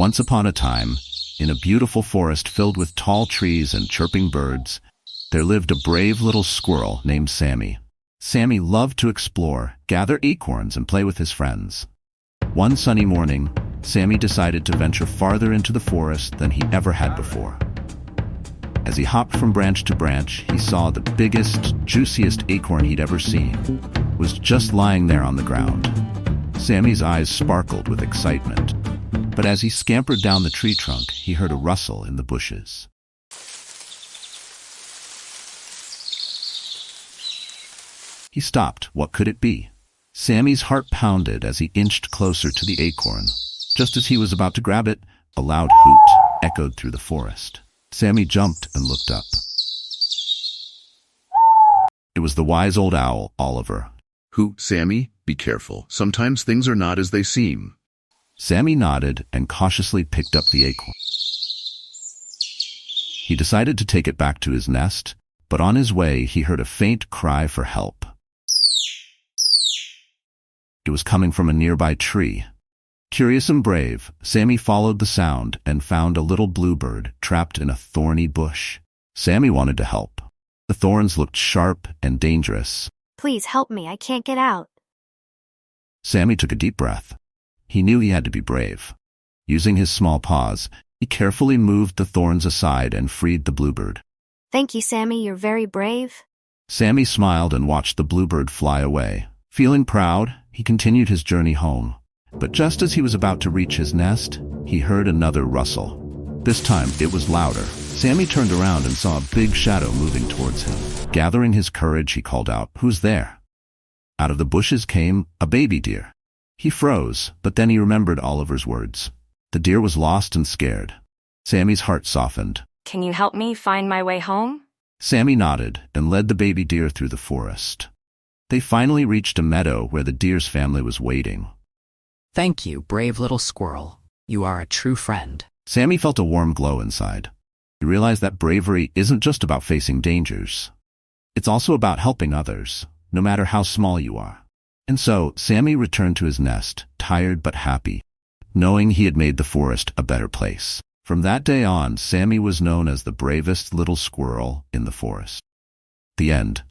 Once upon a time, in a beautiful forest filled with tall trees and chirping birds, there lived a brave little squirrel named Sammy. Sammy loved to explore, gather acorns, and play with his friends. One sunny morning, Sammy decided to venture farther into the forest than he ever had before. As he hopped from branch to branch, he saw the biggest, juiciest acorn he'd ever seen. It was just lying there on the ground. Sammy's eyes sparkled with excitement. But as he scampered down the tree trunk, he heard a rustle in the bushes. He stopped. What could it be? Sammy's heart pounded as he inched closer to the acorn. Just as he was about to grab it, a loud hoot echoed through the forest. Sammy jumped and looked up. It was the wise old owl, Oliver. Hoot, Sammy, be careful. Sometimes things are not as they seem. Sammy nodded and cautiously picked up the acorn. He decided to take it back to his nest, but on his way he heard a faint cry for help. It was coming from a nearby tree. Curious and brave, Sammy followed the sound and found a little bluebird trapped in a thorny bush. Sammy wanted to help. The thorns looked sharp and dangerous. Please help me, I can't get out. Sammy took a deep breath. He knew he had to be brave. Using his small paws, he carefully moved the thorns aside and freed the bluebird. Thank you, Sammy, you're very brave. Sammy smiled and watched the bluebird fly away. Feeling proud, he continued his journey home. But just as he was about to reach his nest, he heard another rustle. This time, it was louder. Sammy turned around and saw a big shadow moving towards him. Gathering his courage, he called out, "Who's there?" Out of the bushes came a baby deer. He froze, but then he remembered Oliver's words. The deer was lost and scared. Sammy's heart softened. Can you help me find my way home? Sammy nodded and led the baby deer through the forest. They finally reached a meadow where the deer's family was waiting. Thank you, brave little squirrel. You are a true friend. Sammy felt a warm glow inside. He realized that bravery isn't just about facing dangers. It's also about helping others, no matter how small you are. And so, Sammy returned to his nest, tired but happy, knowing he had made the forest a better place. From that day on, Sammy was known as the bravest little squirrel in the forest. The end.